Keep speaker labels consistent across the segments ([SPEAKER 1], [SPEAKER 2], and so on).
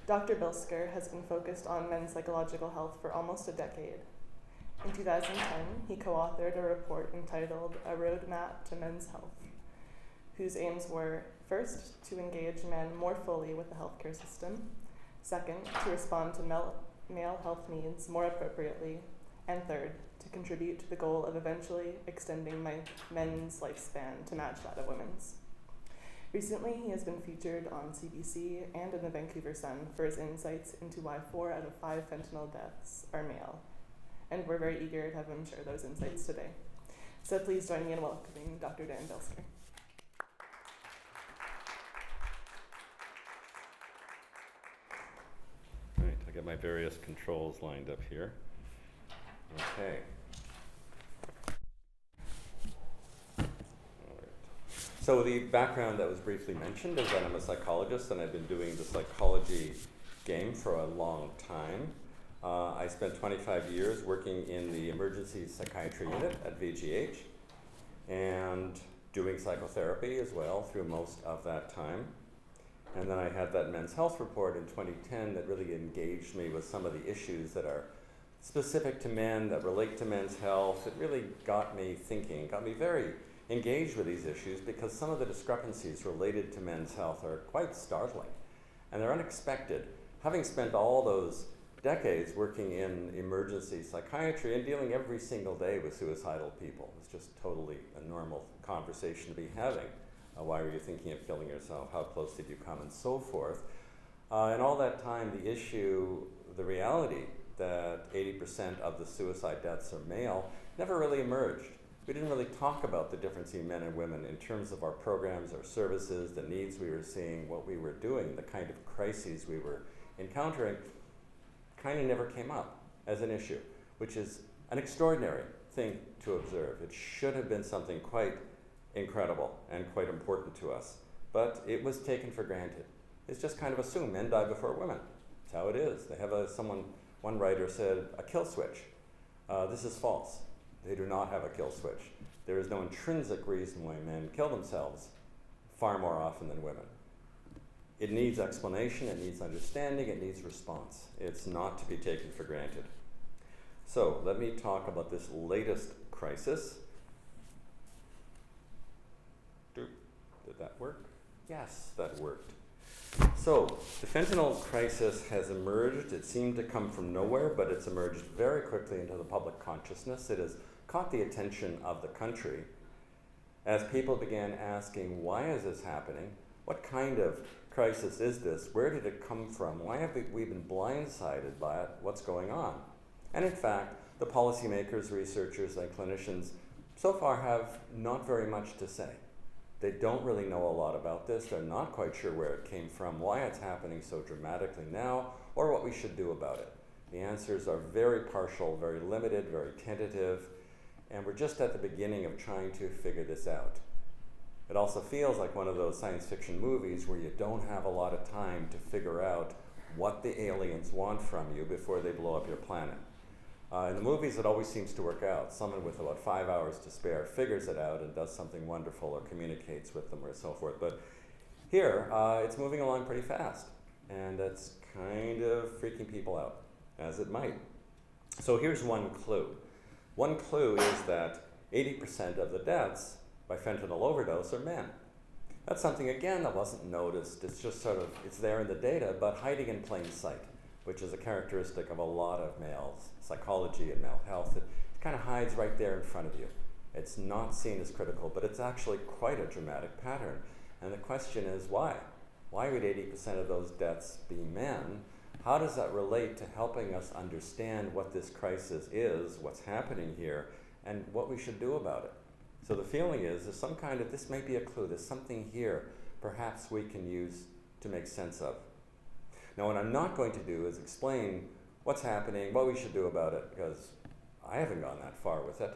[SPEAKER 1] Dr. Bilsker has been focused on men's psychological health for almost a decade. In 2010, he co-authored a report entitled A Roadmap to Men's Health, whose aims were, first, to engage men more fully with the healthcare system, second, to respond to male health needs more appropriately, and third, to contribute to the goal of eventually extending men's lifespan to match that of women's. Recently, he has been featured on CBC and in the Vancouver Sun for his insights into why 4 out of 5 fentanyl deaths are male. And we're very eager to have him share those insights today. So please join me in welcoming Dr. Dan Bilsker.
[SPEAKER 2] All right, I got my various controls lined up here. Okay. So the background that was briefly mentioned is that I'm a psychologist and I've been doing the psychology game for a long time. I spent 25 years working in the emergency psychiatry unit at VGH and doing psychotherapy as well through most of that time. And then I had that men's health report in 2010 that really engaged me with some of the issues that are specific to men, that relate to men's health. It really got me thinking, got me very engaged with these issues because some of the discrepancies related to men's health are quite startling and they're unexpected. Having spent all those decades working in emergency psychiatry and dealing every single day with suicidal people, it's just totally a normal conversation to be having. Why were you thinking of killing yourself? How close did you come? And so forth. And all that time, the issue, the reality that 80% of the suicide deaths are male never really emerged. We didn't really talk about the difference in men and women in terms of our programs, our services, the needs we were seeing, what we were doing, the kind of crises we were encountering, kind of never came up as an issue, which is an extraordinary thing to observe. It should have been something quite incredible and quite important to us, but it was taken for granted. It's just kind of assumed men die before women. That's how it is. They have one writer said, a kill switch. This is false. They do not have a kill switch. There is no intrinsic reason why men kill themselves far more often than women. It needs explanation, it needs understanding, it needs response. It's not to be taken for granted. So let me talk about this latest crisis. Did that work? Yes, that worked. So the fentanyl crisis has emerged. It seemed to come from nowhere, but it's emerged very quickly into the public consciousness. It has caught the attention of the country as people began asking, why is this happening? What kind of crisis is this? Where did it come from? Why have we been blindsided by it? What's going on? And in fact, the policymakers, researchers, and clinicians so far have not very much to say. They don't really know a lot about this. They're not quite sure where it came from, why it's happening so dramatically now, or what we should do about it. The answers are very partial, very limited, very tentative, and we're just at the beginning of trying to figure this out. It also feels like one of those science fiction movies where you don't have a lot of time to figure out what the aliens want from you before they blow up your planet. In the movies, it always seems to work out. Someone with about 5 hours to spare figures it out and does something wonderful or communicates with them or so forth. But here, it's moving along pretty fast, and it's kind of freaking people out, as it might. So here's one clue. One clue is that 80% of the deaths by fentanyl overdose are men. That's something, again, that wasn't noticed. It's just sort of, it's there in the data, but hiding in plain sight, which is a characteristic of a lot of males, psychology and male health. It kind of hides right there in front of you. It's not seen as critical, but it's actually quite a dramatic pattern. And the question is why? Why would 80% of those deaths be men? How does that relate to helping us understand what this crisis is, what's happening here, and what we should do about it? So the feeling is there's some kind of, this may be a clue, there's something here perhaps we can use to make sense of. Now, what I'm not going to do is explain what's happening, what we should do about it, because I haven't gone that far with it,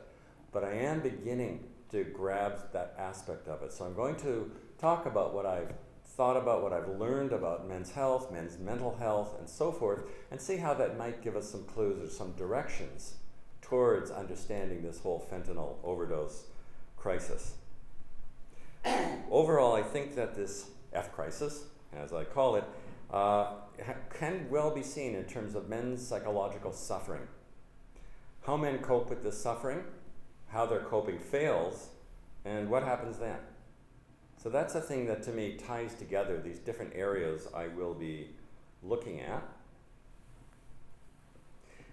[SPEAKER 2] but I am beginning to grab that aspect of it. So I'm going to talk about what I've thought about, what I've learned about men's health, men's mental health, and so forth, and see how that might give us some clues or some directions towards understanding this whole fentanyl overdose crisis. Overall, I think that this F crisis, as I call it, can well be seen in terms of men's psychological suffering. How men cope with this suffering, how their coping fails, and what happens then. So that's a thing that to me ties together these different areas I will be looking at.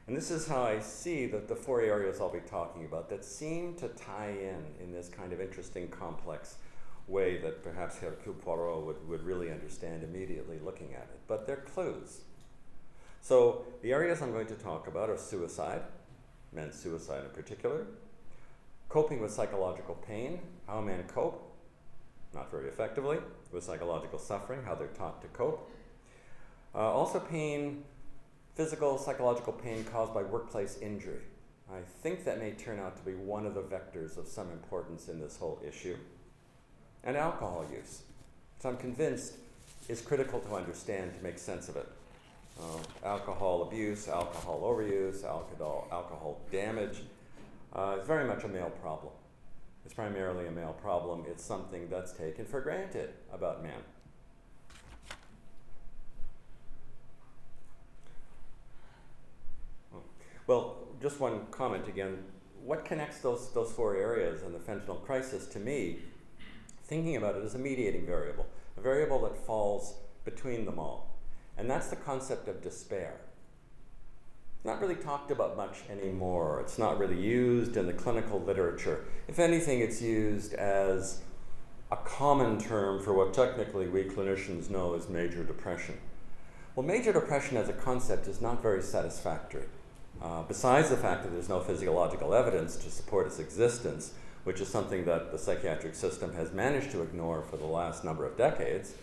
[SPEAKER 2] And this is how I see that the 4 areas I'll be talking about that seem to tie in this kind of interesting, complex way that perhaps Hercule Poirot would really understand immediately looking at it. But they're clues. So the areas I'm going to talk about are suicide, men's suicide in particular, coping with psychological pain, how men cope, not very effectively, with psychological suffering, how they're taught to cope. Also pain, physical, psychological pain caused by workplace injury. I think that may turn out to be one of the vectors of some importance in this whole issue. And alcohol use, which I'm convinced is critical to understand to make sense of it. Alcohol abuse, alcohol overuse, alcohol damage is very much a male problem. It's primarily a male problem. It's something that's taken for granted about men. Well, just one comment again. What connects those 4 areas in the fentanyl crisis to me, thinking about it as a mediating variable, a variable that falls between them all. And that's the concept of despair. It's not really talked about much anymore. It's not really used in the clinical literature. If anything, it's used as a common term for what technically we clinicians know as major depression. Well, major depression as a concept is not very satisfactory. Besides the fact that there's no physiological evidence to support its existence, which is something that the psychiatric system has managed to ignore for the last number of decades,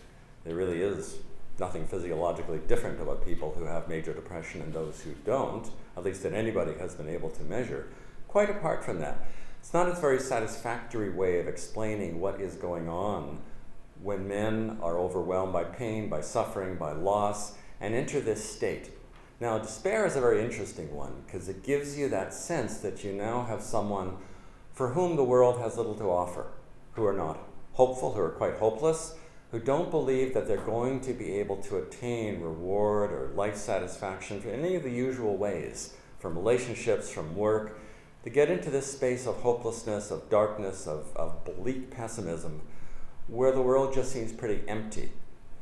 [SPEAKER 2] there really is nothing physiologically different about people who have major depression and those who don't, at least that anybody has been able to measure. Quite apart from that, it's not a very satisfactory way of explaining what is going on when men are overwhelmed by pain, by suffering, by loss, and enter this state. Now, despair is a very interesting one because it gives you that sense that you now have someone for whom the world has little to offer, who are not hopeful, who are quite hopeless, who don't believe that they're going to be able to attain reward or life satisfaction in any of the usual ways, from relationships, from work. They get into this space of hopelessness, of darkness, of bleak pessimism, where the world just seems pretty empty,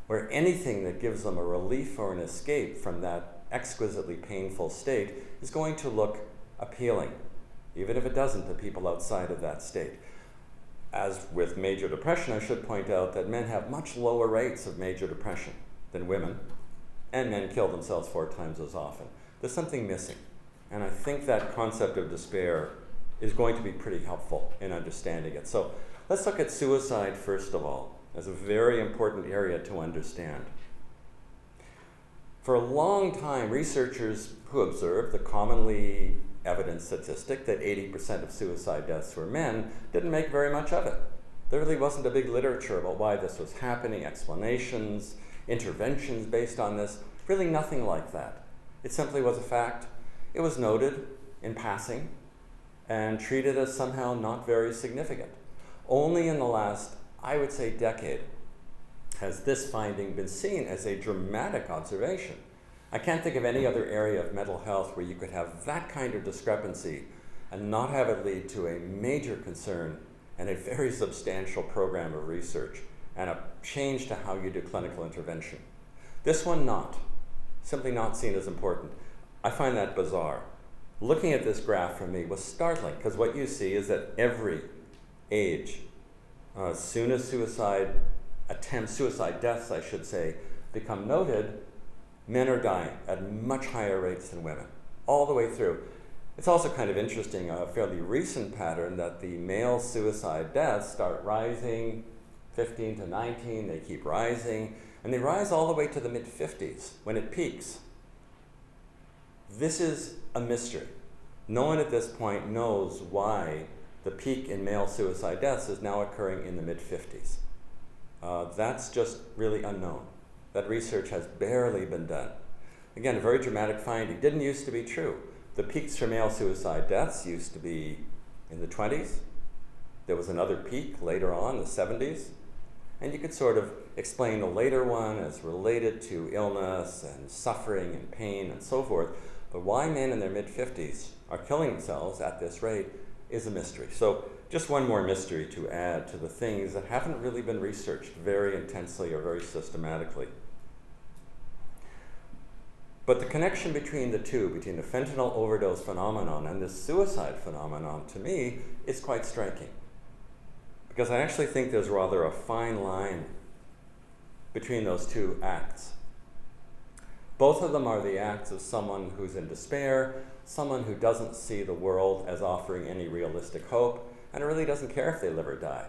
[SPEAKER 2] where anything that gives them a relief or an escape from that exquisitely painful state is going to look appealing, even if it doesn't to people outside of that state. As with major depression, I should point out that men have much lower rates of major depression than women, and men kill themselves 4 times as often. There's something missing, and I think that concept of despair is going to be pretty helpful in understanding it. So let's look at suicide first of all, as a very important area to understand. For a long time, researchers who observed the commonly evidence statistic that 80% of suicide deaths were men didn't make very much of it. There really wasn't a big literature about why this was happening, explanations, interventions based on this, really nothing like that. It simply was a fact. It was noted in passing and treated as somehow not very significant. Only in the last, I would say, decade has this finding been seen as a dramatic observation. I can't think of any other area of mental health where you could have that kind of discrepancy and not have it lead to a major concern and a very substantial program of research and a change to how you do clinical intervention. This one simply not seen as important. I find that bizarre. Looking at this graph for me was startling because what you see is that every age, as soon as suicide deaths, I should say, become noted, men are dying at much higher rates than women, all the way through. It's also kind of interesting, a fairly recent pattern that the male suicide deaths start rising 15 to 19, they keep rising, and they rise all the way to the mid-50s when it peaks. This is a mystery. No one at this point knows why the peak in male suicide deaths is now occurring in the mid-50s. That's just really unknown. That research has barely been done. Again, a very dramatic finding. Didn't used to be true. The peaks for male suicide deaths used to be in the 20s. There was another peak later on, the 70s. And you could sort of explain the later one as related to illness and suffering and pain and so forth. But why men in their mid-50s are killing themselves at this rate is a mystery. So just one more mystery to add to the things that haven't really been researched very intensely or very systematically. But the connection between the two, between the fentanyl overdose phenomenon and this suicide phenomenon, to me, is quite striking. Because I actually think there's rather a fine line between those two acts. Both of them are the acts of someone who's in despair, someone who doesn't see the world as offering any realistic hope, and really doesn't care if they live or die.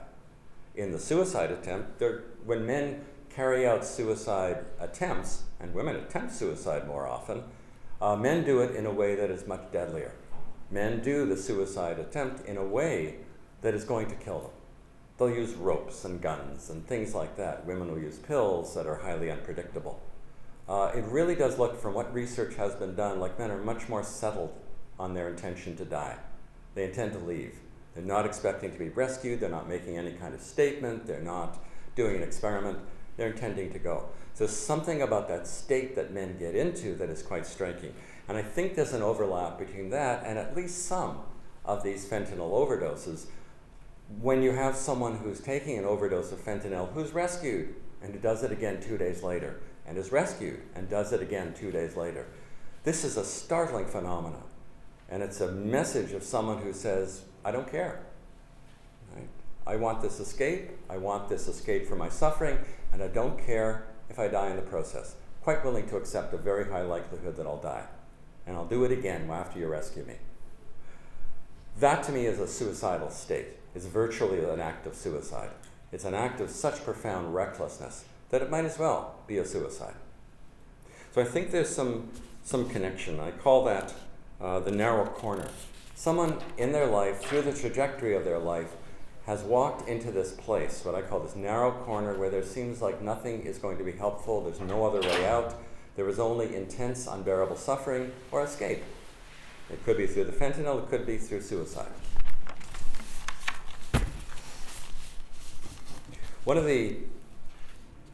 [SPEAKER 2] In the suicide attempt, when men carry out suicide attempts, and women attempt suicide more often, men do it in a way that is much deadlier. Men do the suicide attempt in a way that is going to kill them. They'll use ropes and guns and things like that. Women will use pills that are highly unpredictable. It really does look, from what research has been done, like men are much more settled on their intention to die. They intend to leave. They're not expecting to be rescued. They're not making any kind of statement. They're not doing an experiment. They're intending to go. So something about that state that men get into that is quite striking. And I think there's an overlap between that and at least some of these fentanyl overdoses. When you have someone who's taking an overdose of fentanyl who's rescued and who does it again 2 days later, and is rescued and does it again 2 days later. This is a startling phenomenon. And it's a message of someone who says, I don't care. Right? I want this escape. I want this escape from my suffering, and I don't care if I die in the process. Quite willing to accept a very high likelihood that I'll die. And I'll do it again after you rescue me. That to me is a suicidal state. It's virtually an act of suicide. It's an act of such profound recklessness that it might as well be a suicide. So I think there's some connection. I call that the narrow corner. Someone in their life, through the trajectory of their life, has walked into this place, what I call this narrow corner, where there seems like nothing is going to be helpful, there's no other way out, there is only intense, unbearable suffering or escape. It could be through the fentanyl, it could be through suicide. One of the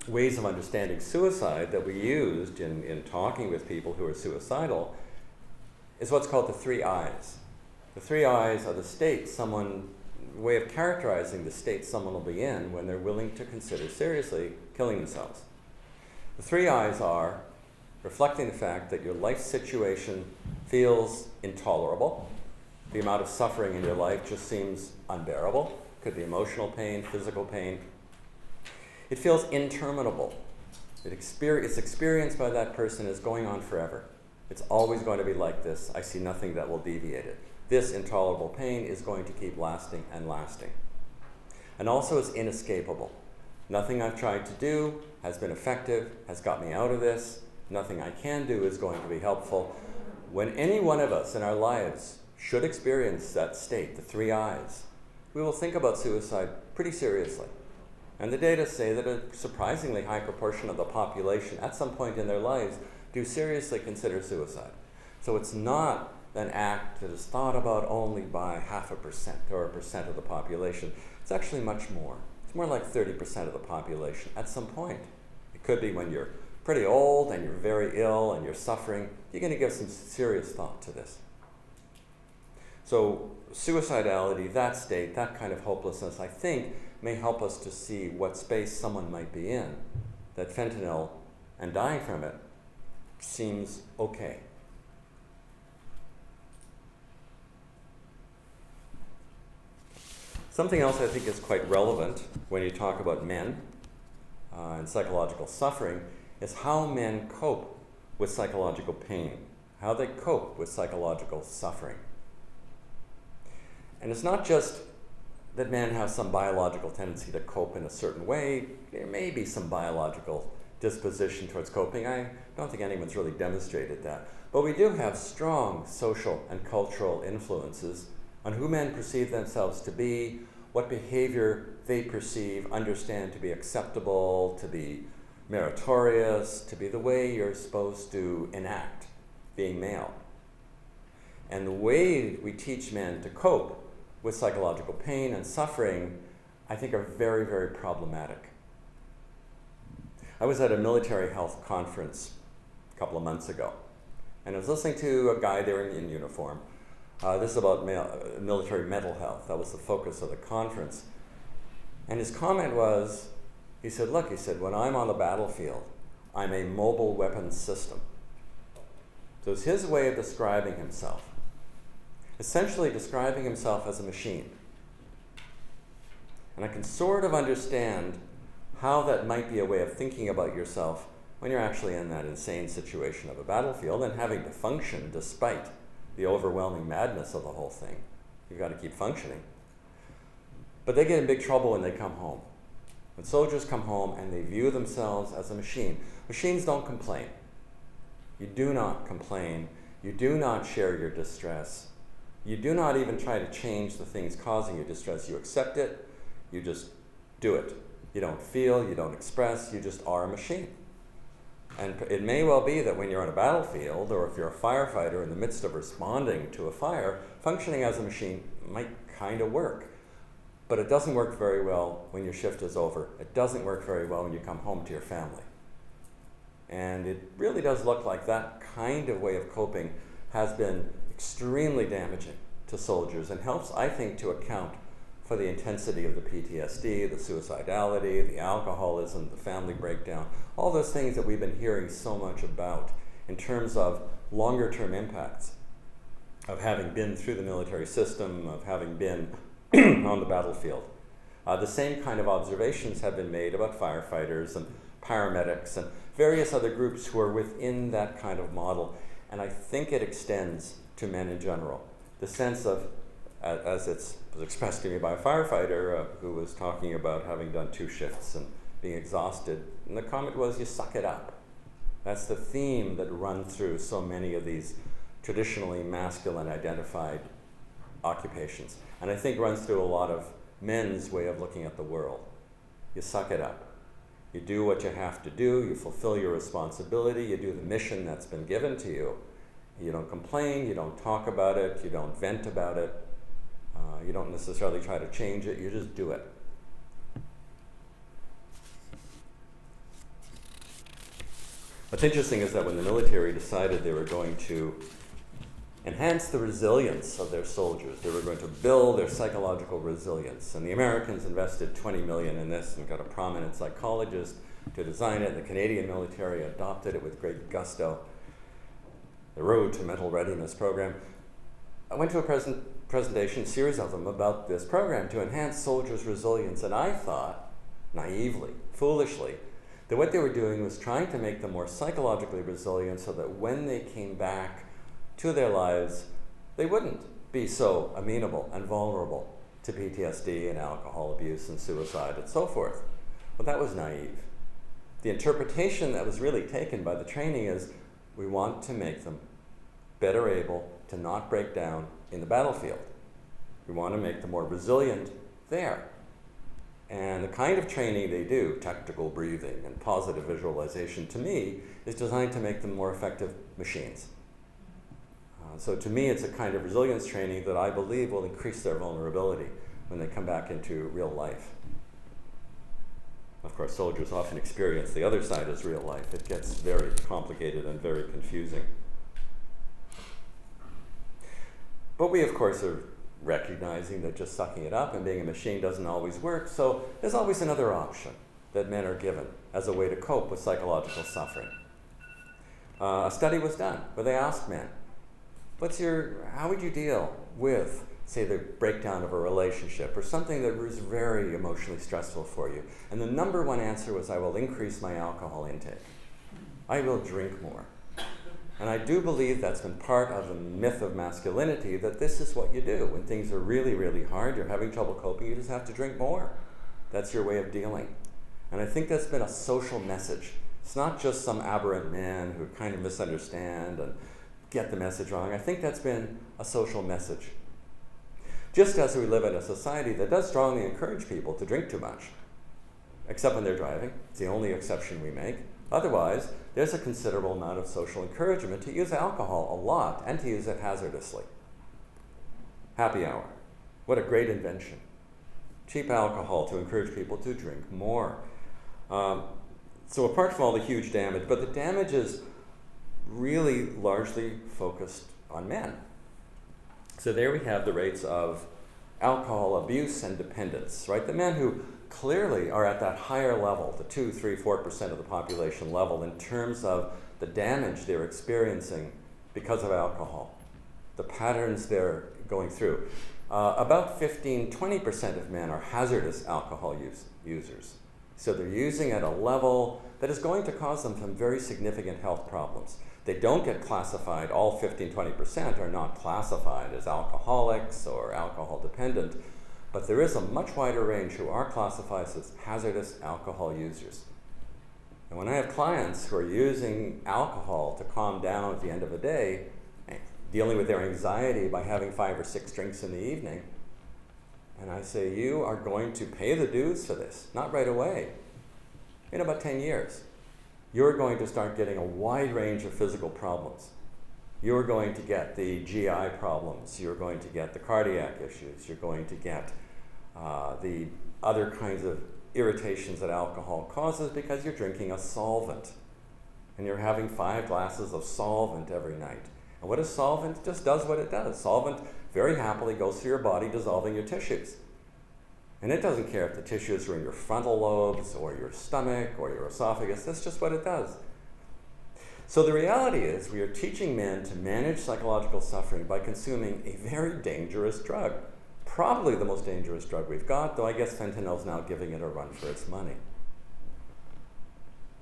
[SPEAKER 2] ways of understanding suicide that we used in talking with people who are suicidal is what's called the 3 I's. The 3 I's are the state way of characterizing the state someone will be in when they're willing to consider seriously killing themselves. The 3 I's are reflecting the fact that your life situation feels intolerable. The amount of suffering in your life just seems unbearable. Could be emotional pain, physical pain. It feels interminable. It's experienced by that person as going on forever. It's always going to be like this. I see nothing that will deviate it. This intolerable pain is going to keep lasting and lasting. And also it's inescapable. Nothing I've tried to do has been effective, has got me out of this. Nothing I can do is going to be helpful. When any one of us in our lives should experience that state, the 3 I's, we will think about suicide pretty seriously. And the data say that a surprisingly high proportion of the population at some point in their lives do seriously consider suicide. So it's not an act that is thought about only by 0.5% or 1% of the population. It's actually much more. It's more like 30% of the population at some point. It could be when you're pretty old and you're very ill and you're suffering. You're going to give some serious thought to this. So suicidality, that state, that kind of hopelessness, I think, may help us to see what space someone might be in, that fentanyl and dying from it seems okay. Something else I think is quite relevant when you talk about men and psychological suffering is how men cope with psychological pain, how they cope with psychological suffering. And it's not just that men have some biological tendency to cope in a certain way. There may be some biological disposition towards coping. I don't think anyone's really demonstrated that. But we do have strong social and cultural influences on who men perceive themselves to be, what behavior they perceive, understand to be acceptable, to be meritorious, to be the way you're supposed to enact being male. And the way we teach men to cope with psychological pain and suffering, I think, are very, very problematic. I was at a military health conference a couple of months ago, and I was listening to a guy there in uniform. This is about military mental health. That was the focus of the conference. And his comment was, he said, look, he said, when I'm on the battlefield, I'm a mobile weapons system. So it's his way of describing himself. Essentially describing himself as a machine. And I can sort of understand how that might be a way of thinking about yourself when you're actually in that insane situation of a battlefield and having to function despite the overwhelming madness of the whole thing. You've got to keep functioning. But they get in big trouble when they come home. When soldiers come home and they view themselves as a machine. Machines don't complain. You do not complain. You do not share your distress. You do not even try to change the things causing you distress. You accept it. You just do it. You don't feel. You don't express. You just are a machine. And it may well be that when you're on a battlefield, or if you're a firefighter in the midst of responding to a fire, functioning as a machine might kind of work. But it doesn't work very well when your shift is over. It doesn't work very well when you come home to your family. And it really does look like that kind of way of coping has been extremely damaging to soldiers and helps, I think, to account for the intensity of the PTSD, the suicidality, the alcoholism, the family breakdown, all those things that we've been hearing so much about in terms of longer-term impacts of having been through the military system, of having been on the battlefield. The same kind of observations have been made about firefighters and paramedics and various other groups who are within that kind of model. And I think it extends to men in general. The sense of, as it was expressed to me by a firefighter who was talking about having done 2 shifts and being exhausted, and the comment was, you suck it up. That's the theme that runs through so many of these traditionally masculine identified occupations. And I think runs through a lot of men's way of looking at the world. You suck it up. You do what you have to do, you fulfill your responsibility, you do the mission that's been given to you. You don't complain, you don't talk about it, you don't vent about it, you don't necessarily try to change it, you just do it. What's interesting is that when the military decided they were going to enhance the resilience of their soldiers, they were going to build their psychological resilience, and the Americans invested $20 million in this and got a prominent psychologist to design it. The Canadian military adopted it with great gusto. The Road to Mental Readiness program. I went to a presentation, series of them, about this program to enhance soldiers' resilience, and I thought, naively, foolishly, that what they were doing was trying to make them more psychologically resilient so that when they came back to their lives, they wouldn't be so amenable and vulnerable to PTSD and alcohol abuse and suicide and so forth. Well, that was naive. The interpretation that was really taken by the training is we want to make them better able to not break down in the battlefield. We want to make them more resilient there. And the kind of training they do, tactical breathing and positive visualization, to me, is designed to make them more effective machines. So to me, it's a kind of resilience training that I believe will increase their vulnerability when they come back into real life. Of course, soldiers often experience the other side as real life. It gets very complicated and very confusing. But we, of course, are recognizing that just sucking it up and being a machine doesn't always work, so there's always another option that men are given as a way to cope with psychological suffering. A study was done where they asked men, how would you deal with, say, the breakdown of a relationship or something that was very emotionally stressful for you? And the number one answer was, I will increase my alcohol intake. I will drink more. And I do believe that's been part of the myth of masculinity, that this is what you do. When things are really, really hard, you're having trouble coping, you just have to drink more. That's your way of dealing. And I think that's been a social message. It's not just some aberrant man who kind of misunderstand and get the message wrong. I think that's been a social message. Just as we live in a society that does strongly encourage people to drink too much, except when they're driving. It's the only exception we make. Otherwise, there's a considerable amount of social encouragement to use alcohol a lot and to use it hazardously. Happy hour. What a great invention. Cheap alcohol to encourage people to drink more. So apart from all the huge damage, but the damage is really largely focused on men. So there we have the rates of alcohol abuse and dependence, right? The men who clearly are at that higher level, the 2, 3, 4% of the population level in terms of the damage they're experiencing because of alcohol, the patterns they're going through. About 15, 20% of men are hazardous alcohol users. So they're using at a level that is going to cause them some very significant health problems. They don't get classified, all 15, 20% are not classified as alcoholics or alcohol dependent, but there is a much wider range who are classified as hazardous alcohol users. And when I have clients who are using alcohol to calm down at the end of the day, dealing with their anxiety by having 5 or 6 drinks in the evening, and I say, you are going to pay the dues for this, not right away. In about 10 years, you're going to start getting a wide range of physical problems. You're going to get the GI problems, you're going to get the cardiac issues, you're going to get the other kinds of irritations that alcohol causes because you're drinking a solvent. And you're having 5 glasses of solvent every night. And what is solvent? It just does what it does. Solvent very happily goes through your body, dissolving your tissues. And it doesn't care if the tissues are in your frontal lobes or your stomach or your esophagus. That's just what it does. So the reality is we are teaching men to manage psychological suffering by consuming a very dangerous drug. Probably the most dangerous drug we've got, though I guess fentanyl's now giving it a run for its money.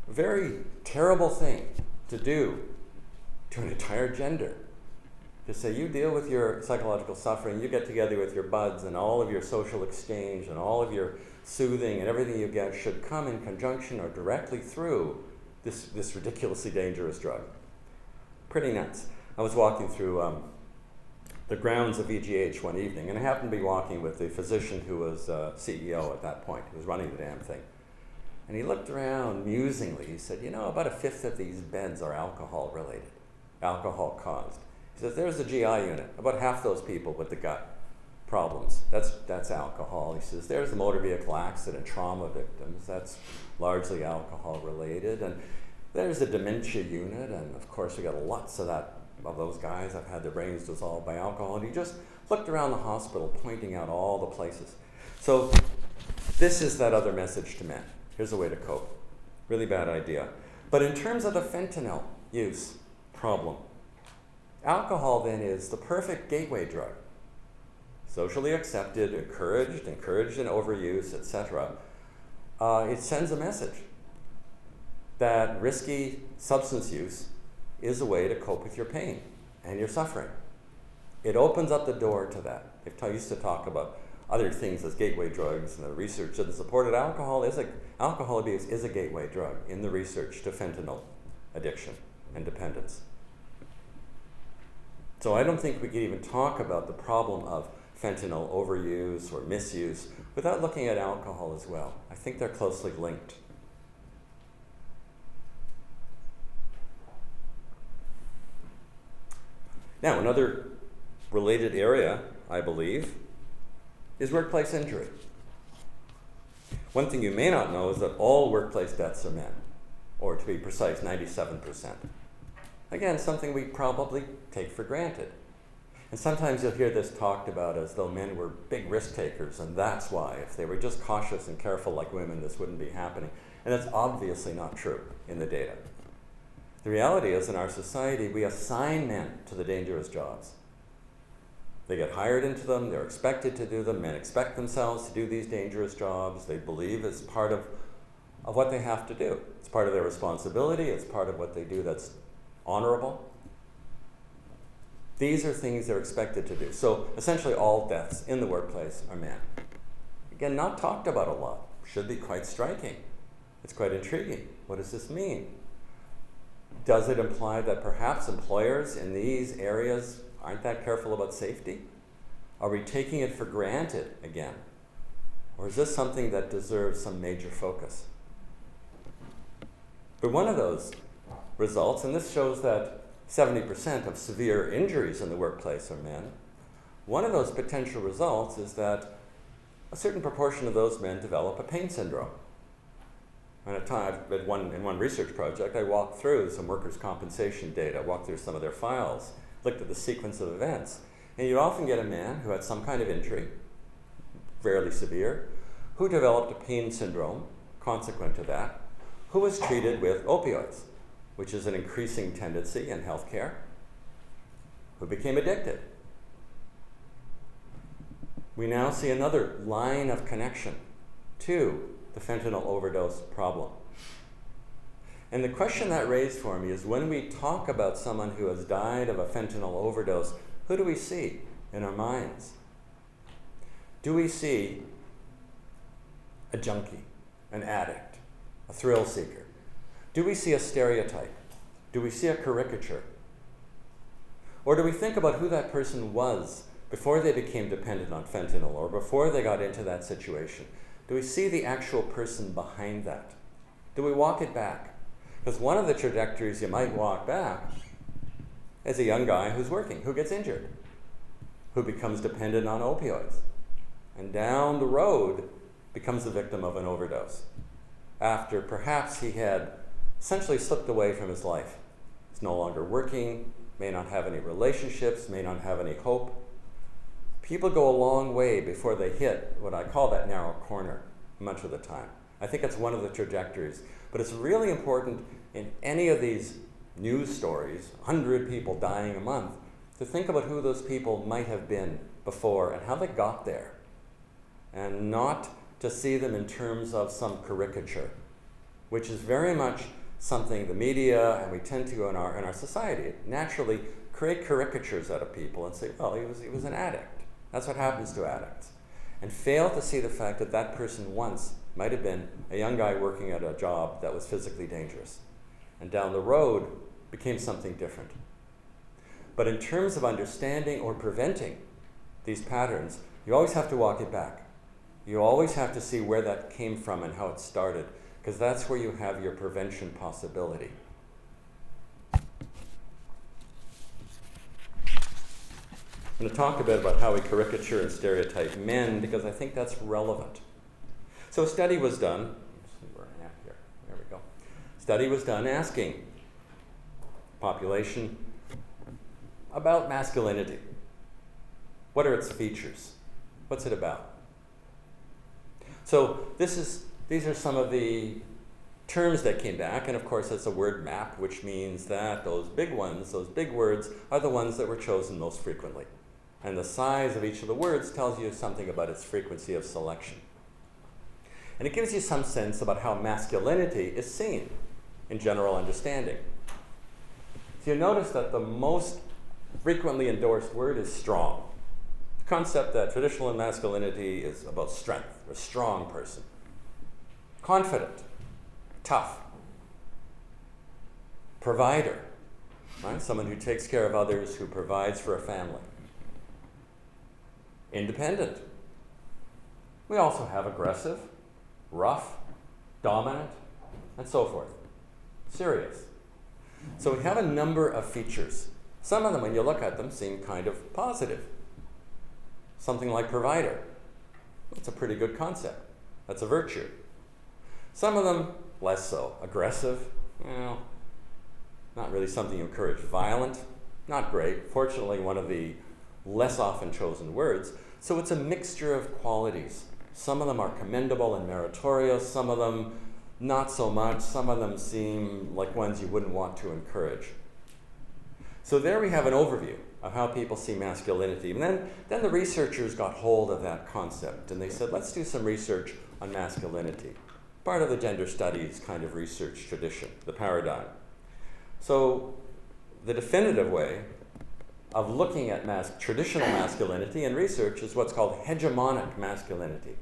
[SPEAKER 2] A very terrible thing to do to an entire gender. To say, you deal with your psychological suffering, you get together with your buds, and all of your social exchange and all of your soothing and everything you get should come in conjunction or directly through this ridiculously dangerous drug. Pretty nuts. I was walking through the grounds of VGH one evening, and I happened to be walking with the physician who was CEO at that point, who was running the damn thing. And he looked around musingly. He said, about 1/5 of these beds are alcohol related, alcohol caused. He says, there's the GI unit, about half those people with the gut problems. That's alcohol. He says, there's the motor vehicle accident trauma victims. That's largely alcohol related. And there's the dementia unit. And of course, we got lots of those guys have had their brains dissolved by alcohol. And he just looked around the hospital, pointing out all the places. So this is that other message to men. Here's a way to cope. Really bad idea. But in terms of the fentanyl use problem, alcohol then is the perfect gateway drug. Socially accepted, encouraged in overuse, etc. It sends a message that risky substance use is a way to cope with your pain and your suffering. It opens up the door to that. I used to talk about other things as gateway drugs, and the research that supported alcohol abuse is a gateway drug in the research to fentanyl addiction and dependence. So I don't think we can even talk about the problem of fentanyl overuse or misuse without looking at alcohol as well. I think they're closely linked. Now, another related area, I believe, is workplace injury. One thing you may not know is that all workplace deaths are men, or to be precise, 97%. Again, something we probably take for granted. And sometimes you'll hear this talked about as though men were big risk takers, and that's why, if they were just cautious and careful like women, this wouldn't be happening. And that's obviously not true in the data. The reality is, in our society, we assign men to the dangerous jobs. They get hired into them, they're expected to do them, men expect themselves to do these dangerous jobs, they believe it's part of what they have to do. It's part of their responsibility, it's part of what they do that's honorable. These are things they're expected to do. So essentially all deaths in the workplace are men. Again, not talked about a lot. Should be quite striking. It's quite intriguing. What does this mean? Does it imply that perhaps employers in these areas aren't that careful about safety? Are we taking it for granted again? Or is this something that deserves some major focus? But one of those results, and this shows that 70% of severe injuries in the workplace are men, one of those potential results is that a certain proportion of those men develop a pain syndrome. And in one research project, I walked through some workers' compensation data, walked through some of their files, looked at the sequence of events. And you'd often get a man who had some kind of injury, rarely severe, who developed a pain syndrome consequent to that, who was treated with opioids, which is an increasing tendency in healthcare, who became addicted. We now see another line of connection to the fentanyl overdose problem. And the question that raised for me is, when we talk about someone who has died of a fentanyl overdose, who do we see in our minds? Do we see a junkie, an addict, a thrill seeker? Do we see a stereotype? Do we see a caricature? Or do we think about who that person was before they became dependent on fentanyl or before they got into that situation? Do we see the actual person behind that? Do we walk it back? Because one of the trajectories you might walk back is a young guy who's working, who gets injured, who becomes dependent on opioids, and down the road becomes the victim of an overdose after perhaps he had essentially slipped away from his life. He's no longer working, may not have any relationships, may not have any hope. People go a long way before they hit what I call that narrow corner much of the time. I think it's one of the trajectories. But it's really important in any of these news stories, 100 people dying a month, to think about who those people might have been before and how they got there. And not to see them in terms of some caricature, which is very much something the media, and we tend to in our society, naturally create caricatures out of people and say, well, he was an addict. That's what happens to addicts. And fail to see the fact that that person once might have been a young guy working at a job that was physically dangerous, and down the road became something different. But in terms of understanding or preventing these patterns, you always have to walk it back. You always have to see where that came from and how it started, because that's where you have your prevention possibility. I'm going to talk a bit about how we caricature and stereotype men, because I think that's relevant. So a study was done. Let's see where I am here. There we go. Study was done asking population about masculinity. What are its features? What's it about? So these are some of the terms that came back, and of course it's a word map, which means that those big ones, those big words, are the ones that were chosen most frequently. And the size of each of the words tells you something about its frequency of selection. And it gives you some sense about how masculinity is seen in general understanding. So you notice that the most frequently endorsed word is strong. The concept that traditional masculinity is about strength, a strong person. Confident, tough. Provider, right? Someone who takes care of others, who provides for a family. Independent. We also have aggressive, rough, dominant, and so forth. Serious. So we have a number of features. Some of them, when you look at them, seem kind of positive. Something like provider. That's a pretty good concept. That's a virtue. Some of them, less so. Aggressive, well, not really something you encourage. Violent, not great. Fortunately, one of the less often chosen words. So it's a mixture of qualities. Some of them are commendable and meritorious, some of them not so much, some of them seem like ones you wouldn't want to encourage. So there we have an overview of how people see masculinity. And then the researchers got hold of that concept and they said, let's do some research on masculinity. Part of the gender studies kind of research tradition, the paradigm. So the definitive way of looking at traditional masculinity in research is what's called hegemonic masculinity.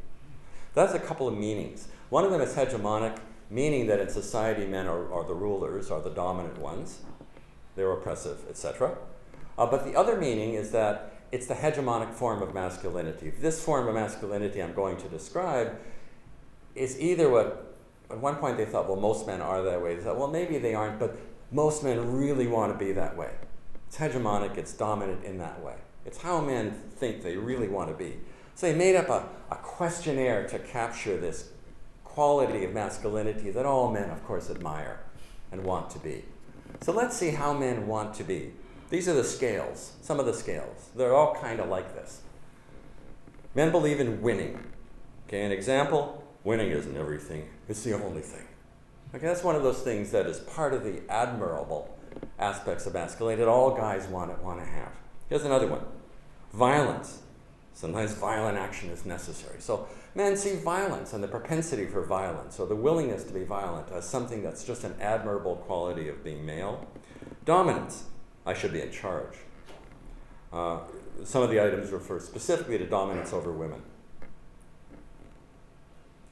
[SPEAKER 2] That has a couple of meanings. One of them is hegemonic, meaning that in society men are the rulers, are the dominant ones. They're oppressive, etc. But the other meaning is that it's the hegemonic form of masculinity. This form of masculinity I'm going to describe is either what, at one point they thought, well, most men are that way. They thought, well, maybe they aren't, but most men really want to be that way. It's hegemonic, it's dominant in that way. It's how men think they really want to be. So they made up a questionnaire to capture this quality of masculinity that all men, of course, admire and want to be. So let's see how men want to be. These are the scales, some of the scales. They're all kind of like this. Men believe in winning. Okay, an example, winning isn't everything, it's the only thing. Okay, that's one of those things that is part of the admirable aspects of masculinity that all guys want to have. Here's another one. Violence. Sometimes violent action is necessary. So men see violence and the propensity for violence, or the willingness to be violent, as something that's just an admirable quality of being male. Dominance. I should be in charge. Some of the items refer specifically to dominance over women.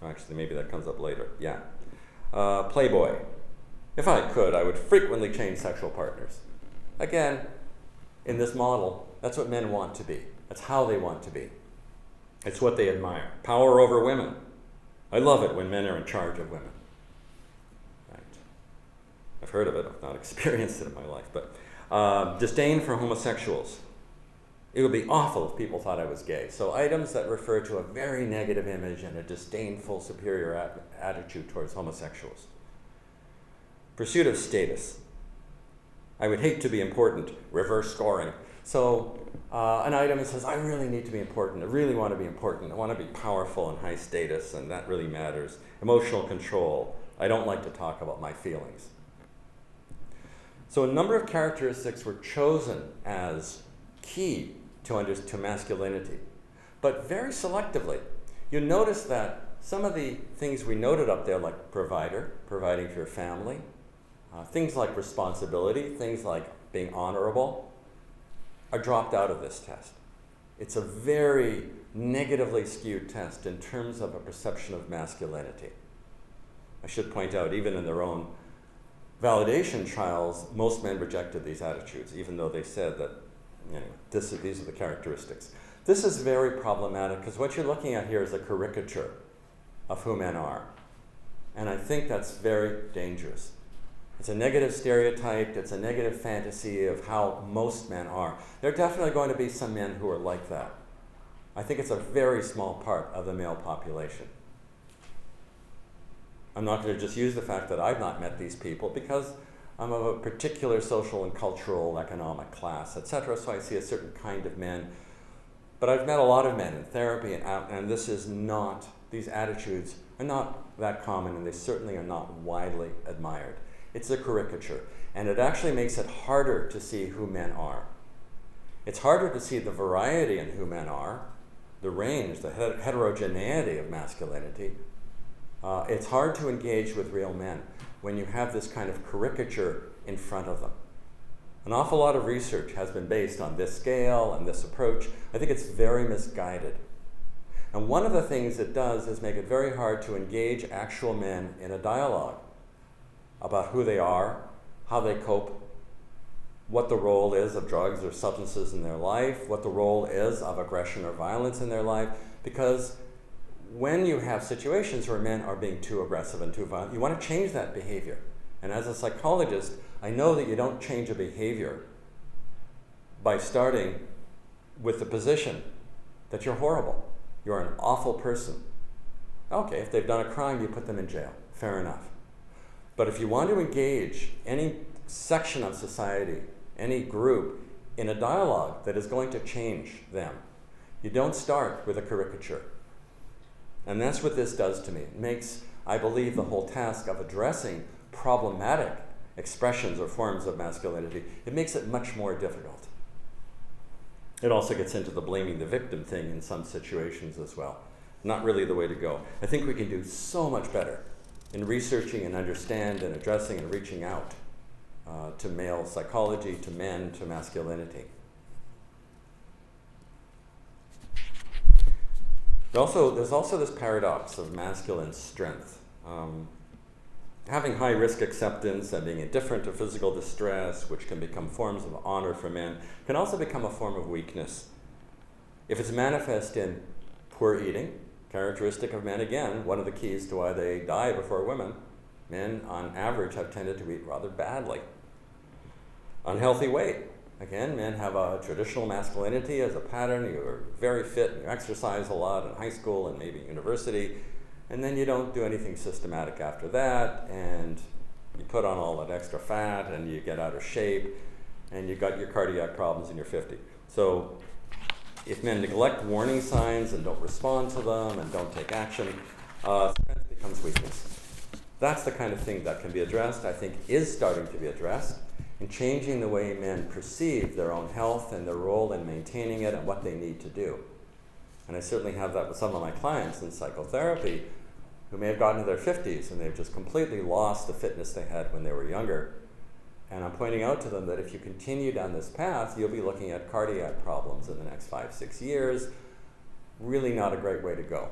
[SPEAKER 2] Actually, maybe that comes up later. Yeah. Playboy. If I could, I would frequently change sexual partners. Again, in this model, that's what men want to be. That's how they want to be. It's what they admire. Power over women. I love it when men are in charge of women. Right. I've heard of it. I've not experienced it in my life. But disdain for homosexuals. It would be awful if people thought I was gay. So items that refer to a very negative image and a disdainful, superior attitude towards homosexuals. Pursuit of status. I would hate to be important. Reverse scoring. So an item that says, I really need to be important. I really want to be important. I want to be powerful and high status, and that really matters. Emotional control. I don't like to talk about my feelings. So a number of characteristics were chosen as key to masculinity, but very selectively. You notice that some of the things we noted up there, like provider, providing for your family, things like responsibility, things like being honorable, are dropped out of this test. It's a very negatively skewed test in terms of a perception of masculinity. I should point out, even in their own validation trials, most men rejected these attitudes, even though they said that, anyway, these are the characteristics. This is very problematic because what you're looking at here is a caricature of who men are. And I think that's very dangerous. It's a negative stereotype, it's a negative fantasy of how most men are. There are definitely going to be some men who are like that. I think it's a very small part of the male population. I'm not going to just use the fact that I've not met these people because I'm of a particular social and cultural, economic class, etc. So I see a certain kind of men. But I've met a lot of men in therapy, and this is not, these attitudes are not that common, and they certainly are not widely admired. It's a caricature, and it actually makes it harder to see who men are. It's harder to see the variety in who men are, the range, the heterogeneity of masculinity. It's hard to engage with real men when you have this kind of caricature in front of them. An awful lot of research has been based on this scale and this approach. I think it's very misguided. And one of the things it does is make it very hard to engage actual men in a dialogue about who they are, how they cope, what the role is of drugs or substances in their life, what the role is of aggression or violence in their life, because when you have situations where men are being too aggressive and too violent, you want to change that behavior. And as a psychologist, I know that you don't change a behavior by starting with the position that you're horrible. You're an awful person. Okay, if they've done a crime, you put them in jail. Fair enough. But if you want to engage any section of society, any group, in a dialogue that is going to change them, you don't start with a caricature. And that's what this does to me. It makes, I believe, the whole task of addressing problematic expressions or forms of masculinity, it makes it much more difficult. It also gets into the blaming the victim thing in some situations as well. Not really the way to go. I think we can do so much better in researching and understand and addressing and reaching out to male psychology, to men, to masculinity. There's also this paradox of masculine strength. Having high risk acceptance and being indifferent to physical distress, which can become forms of honor for men, can also become a form of weakness. If it's manifest in poor eating, characteristic of men, again, one of the keys to why they die before women, men on average have tended to eat rather badly. Unhealthy weight. Again, men have a traditional masculinity as a pattern. You're very fit, you exercise a lot in high school and maybe university, and then you don't do anything systematic after that, and you put on all that extra fat, and you get out of shape, and you got your cardiac problems in your 50s. So if men neglect warning signs and don't respond to them and don't take action, strength becomes weakness. That's the kind of thing that can be addressed, I think is starting to be addressed, in changing the way men perceive their own health and their role in maintaining it and what they need to do. And I certainly have that with some of my clients in psychotherapy who may have gotten to their 50s and they've just completely lost the fitness they had when they were younger. And I'm pointing out to them that if you continue down this path, you'll be looking at cardiac problems in the next 5-6 years. Really not a great way to go.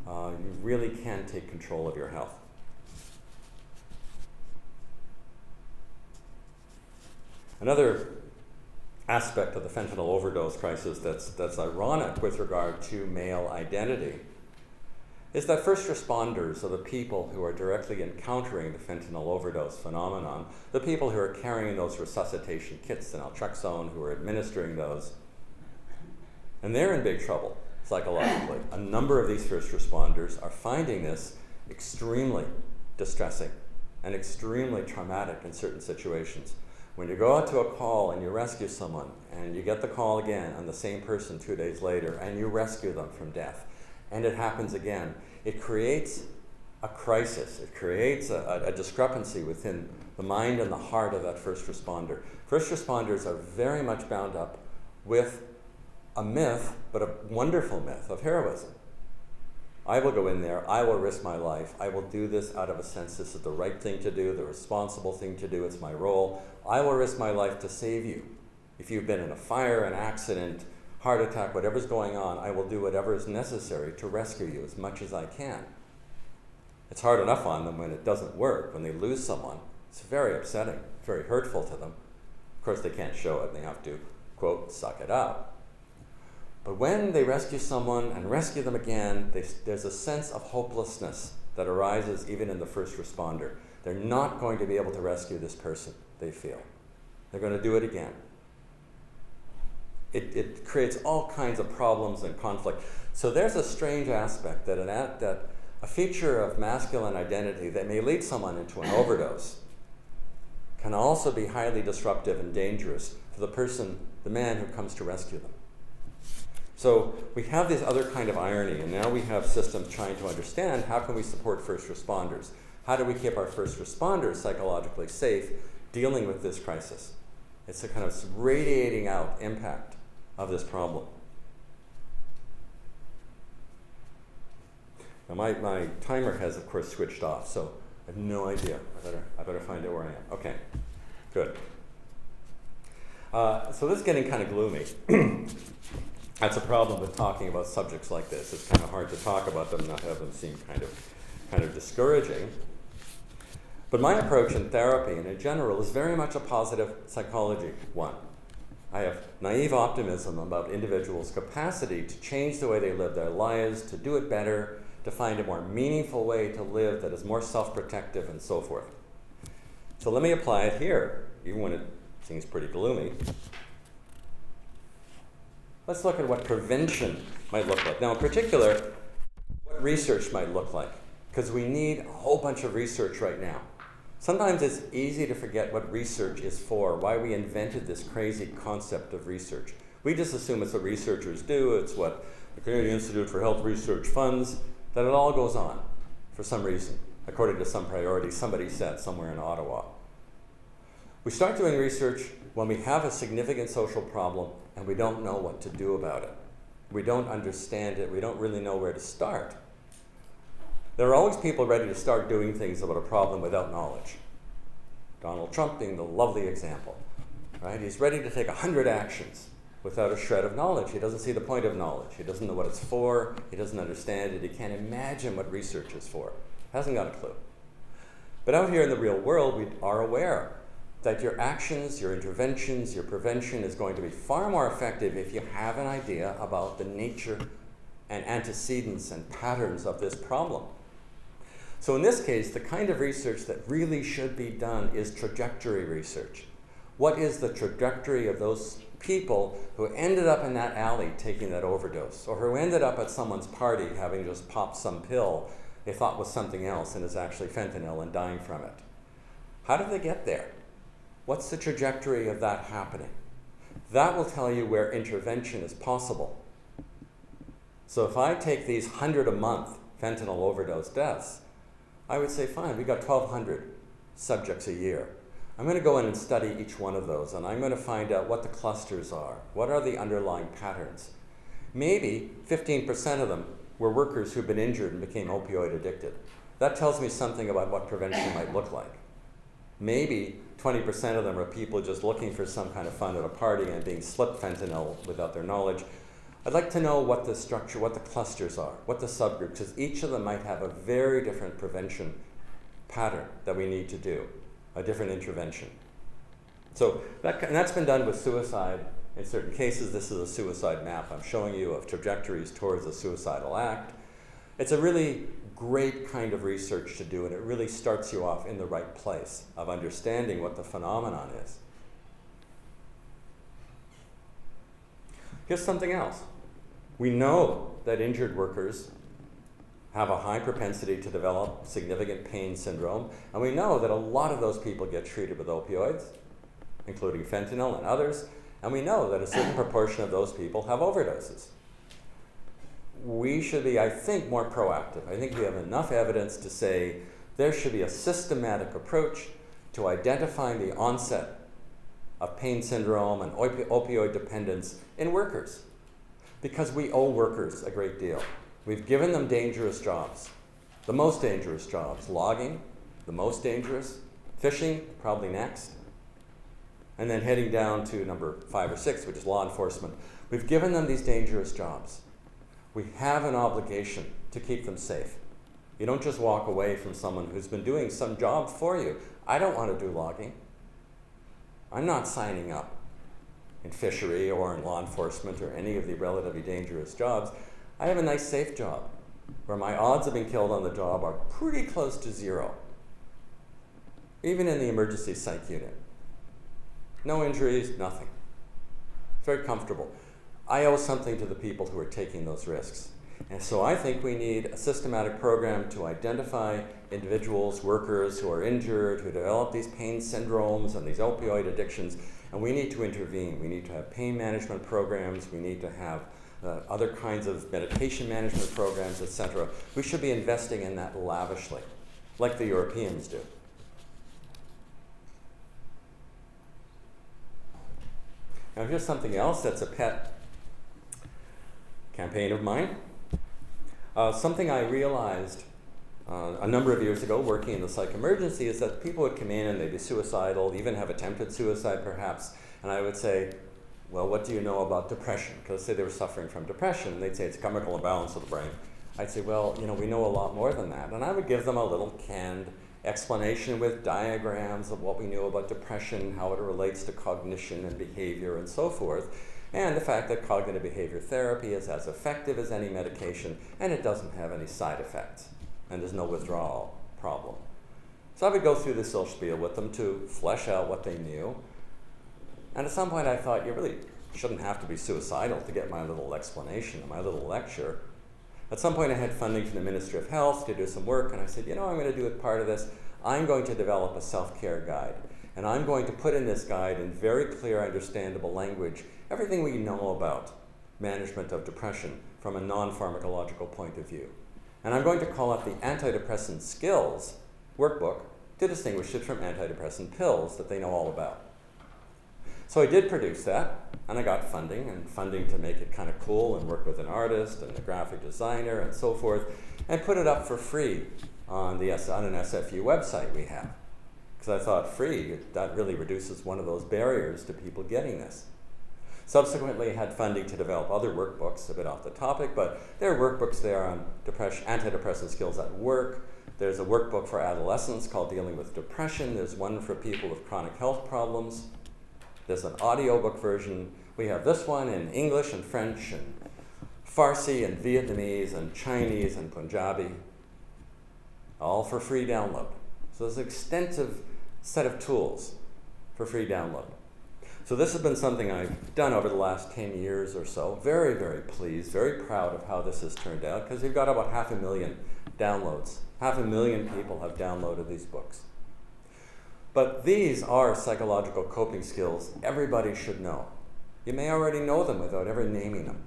[SPEAKER 2] You really can take control of your health. Another aspect of the fentanyl overdose crisis that's ironic with regard to male identity is that first responders are the people who are directly encountering the fentanyl overdose phenomenon, the people who are carrying those resuscitation kits in naltrexone, who are administering those, and they're in big trouble psychologically. A number of these first responders are finding this extremely distressing and extremely traumatic in certain situations. When you go out to a call and you rescue someone, and you get the call again on the same person 2 days later, and you rescue them from death, and it happens again, it creates a crisis. It creates a discrepancy within the mind and the heart of that first responder. First responders are very much bound up with a myth, but a wonderful myth of heroism. I will go in there, I will risk my life, I will do this out of a sense this is the right thing to do, the responsible thing to do, it's my role. I will risk my life to save you. If you've been in a fire, an accident, heart attack, whatever's going on, I will do whatever is necessary to rescue you as much as I can. It's hard enough on them when it doesn't work, when they lose someone. It's very upsetting, very hurtful to them. Of course, they can't show it, they have to, quote, suck it up. But when they rescue someone and rescue them again, there's a sense of hopelessness that arises even in the first responder. They're not going to be able to rescue this person, they feel. They're going to do it again. It creates all kinds of problems and conflict. So there's a strange aspect that a feature of masculine identity that may lead someone into an overdose can also be highly disruptive and dangerous for the person, the man who comes to rescue them. So we have this other kind of irony, and now we have systems trying to understand how can we support first responders? How do we keep our first responders psychologically safe dealing with this crisis? It's a kind of radiating out impact of this problem. Now my timer has, of course, switched off, so I have no idea. I better find out where I am. Okay, good. So this is getting kind of gloomy. That's a problem with talking about subjects like this. It's kind of hard to talk about them, not have them seem kind of discouraging. But my approach in therapy and in general is very much a positive psychology one. I have naive optimism about individuals' capacity to change the way they live their lives, to do it better, to find a more meaningful way to live that is more self-protective and so forth. So let me apply it here, even when it seems pretty gloomy. Let's look at what prevention might look like. Now, in particular, what research might look like, because we need a whole bunch of research right now. Sometimes it's easy to forget what research is for, why we invented this crazy concept of research. We just assume it's what researchers do, it's what the Canadian Institute for Health Research funds, that it all goes on for some reason, according to some priorities somebody set somewhere in Ottawa. We start doing research when we have a significant social problem and we don't know what to do about it. We don't understand it, we don't really know where to start. There are always people ready to start doing things about a problem without knowledge. Donald Trump being the lovely example, right? He's ready to take 100 actions without a shred of knowledge. He doesn't see the point of knowledge. He doesn't know what it's for. He doesn't understand it. He can't imagine what research is for. Hasn't got a clue. But out here in the real world, we are aware that your actions, your interventions, your prevention is going to be far more effective if you have an idea about the nature and antecedents and patterns of this problem. So in this case, the kind of research that really should be done is trajectory research. What is the trajectory of those people who ended up in that alley taking that overdose, or who ended up at someone's party having just popped some pill they thought was something else and is actually fentanyl and dying from it. How did they get there? What's the trajectory of that happening? That will tell you where intervention is possible. So if I take these 100 a month fentanyl overdose deaths, I would say, fine, we got 1,200 subjects a year. I'm going to go in and study each one of those, and I'm going to find out what the clusters are. What are the underlying patterns? Maybe 15% of them were workers who've been injured and became opioid addicted. That tells me something about what prevention might look like. Maybe 20% of them are people just looking for some kind of fun at a party and being slipped fentanyl without their knowledge. I'd like to know what the structure, what the clusters are, what the subgroups, because each of them might have a very different prevention pattern that we need to do, a different intervention. So that's been done with suicide. In certain cases, this is a suicide map I'm showing you of trajectories towards a suicidal act. It's a really great kind of research to do, and it really starts you off in the right place of understanding what the phenomenon is. Here's something else. We know that injured workers have a high propensity to develop significant pain syndrome, and we know that a lot of those people get treated with opioids, including fentanyl and others, and we know that a certain proportion of those people have overdoses. We should be, I think, more proactive. I think we have enough evidence to say there should be a systematic approach to identifying the onset of pain syndrome and opioid dependence in workers, because we owe workers a great deal. We've given them dangerous jobs, the most dangerous jobs, logging, the most dangerous, fishing, probably next, and then heading down to number 5 or 6, which is law enforcement. We've given them these dangerous jobs. We have an obligation to keep them safe. You don't just walk away from someone who's been doing some job for you. I don't want to do logging. I'm not signing up in fishery or in law enforcement or any of the relatively dangerous jobs. I have a nice safe job where my odds of being killed on the job are pretty close to 0. Even in the emergency psych unit. No injuries, nothing. Very comfortable. I owe something to the people who are taking those risks. And so I think we need a systematic program to identify individuals, workers who are injured, who develop these pain syndromes and these opioid addictions, and we need to intervene. We need to have pain management programs, we need to have other kinds of medication management programs, etc. We should be investing in that lavishly, like the Europeans do. Now here's something else that's a pet campaign of mine. Something I realized a number of years ago working in the psych emergency is that people would come in and they'd be suicidal, even have attempted suicide perhaps, and I would say, well, what do you know about depression? Because say they were suffering from depression, and they'd say it's chemical imbalance of the brain. I'd say, well, we know a lot more than that. And I would give them a little canned explanation with diagrams of what we knew about depression, how it relates to cognition and behavior and so forth, and the fact that cognitive behavior therapy is as effective as any medication, and it doesn't have any side effects, and there's no withdrawal problem. So I would go through this little spiel with them to flesh out what they knew. And at some point I thought, you really shouldn't have to be suicidal to get my little explanation, my little lecture. At some point I had funding from the Ministry of Health to do some work, and I said, I'm going to do it part of this. I'm going to develop a self-care guide, and I'm going to put in this guide in very clear, understandable language everything we know about management of depression from a non-pharmacological point of view. And I'm going to call it the Antidepressant Skills Workbook to distinguish it from antidepressant pills that they know all about. So I did produce that, and I got funding to make it kind of cool and work with an artist and a graphic designer and so forth, and put it up for free on an SFU website we have. Because I thought free, that really reduces one of those barriers to people getting this. Subsequently, I had funding to develop other workbooks, a bit off the topic, but there are workbooks there on antidepressant skills at work. There's a workbook for adolescents called Dealing with Depression. There's one for people with chronic health problems. There's an audiobook version. We have this one in English and French and Farsi and Vietnamese and Chinese and Punjabi, all for free download. So there's an extensive set of tools for free download. So this has been something I've done over the last 10 years or so. Very, very pleased, very proud of how this has turned out, because we've got about 500,000 downloads. 500,000 people have downloaded these books. But these are psychological coping skills everybody should know. You may already know them without ever naming them.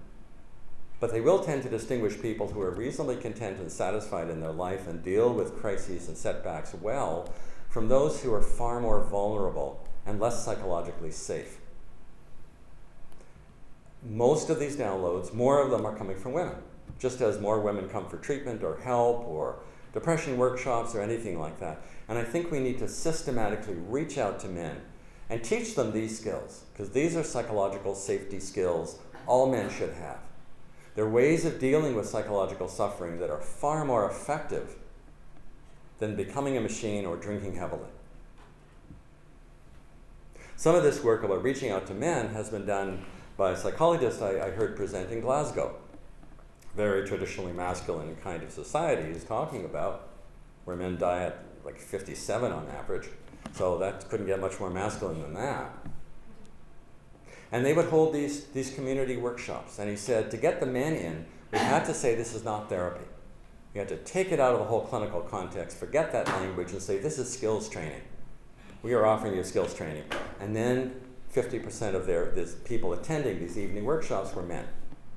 [SPEAKER 2] But they will tend to distinguish people who are reasonably content and satisfied in their life and deal with crises and setbacks well from those who are far more vulnerable and less psychologically safe. Most of these downloads, more of them are coming from women, just as more women come for treatment or help or depression workshops or anything like that. And I think we need to systematically reach out to men and teach them these skills, because these are psychological safety skills all men should have. They're ways of dealing with psychological suffering that are far more effective than becoming a machine or drinking heavily. Some of this work about reaching out to men has been done by a psychologist I heard present in Glasgow. Very traditionally masculine kind of society he's talking about, where men die at like 57 on average. So that couldn't get much more masculine than that. And they would hold these community workshops. And he said, to get the men in, we had to say this is not therapy. We had to take it out of the whole clinical context, forget that language, and say this is skills training. We are offering you skills training. And then 50% of these people attending these evening workshops were men.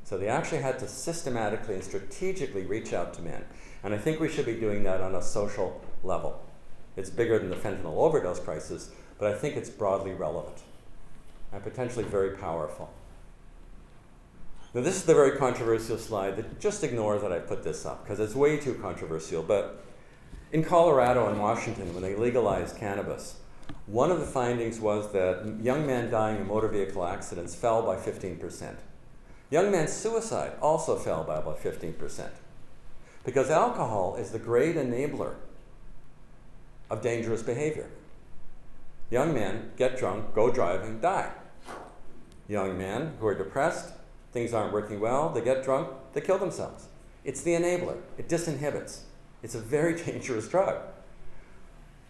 [SPEAKER 2] So they actually had to systematically and strategically reach out to men. And I think we should be doing that on a social level. It's bigger than the fentanyl overdose crisis, but I think it's broadly relevant and potentially very powerful. Now this is the very controversial slide that just ignore that I put this up, because it's way too controversial. But in Colorado and Washington, when they legalized cannabis, one of the findings was that young men dying in motor vehicle accidents fell by 15%. Young men's suicide also fell by about 15%. Because alcohol is the great enabler of dangerous behavior. Young men get drunk, go driving, die. Young men who are depressed, things aren't working well, they get drunk, they kill themselves. It's the enabler. It disinhibits. It's a very dangerous drug.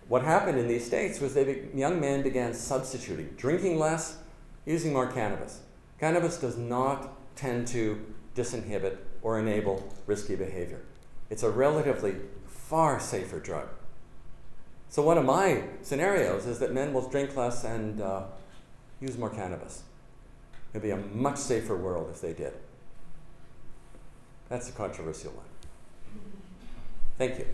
[SPEAKER 2] What happened in these states was young men began substituting, drinking less, using more cannabis. Cannabis does not tend to disinhibit or enable risky behavior. It's a relatively far safer drug. So one of my scenarios is that men will drink less and use more cannabis. It'd be a much safer world if they did. That's a controversial one. Thank you.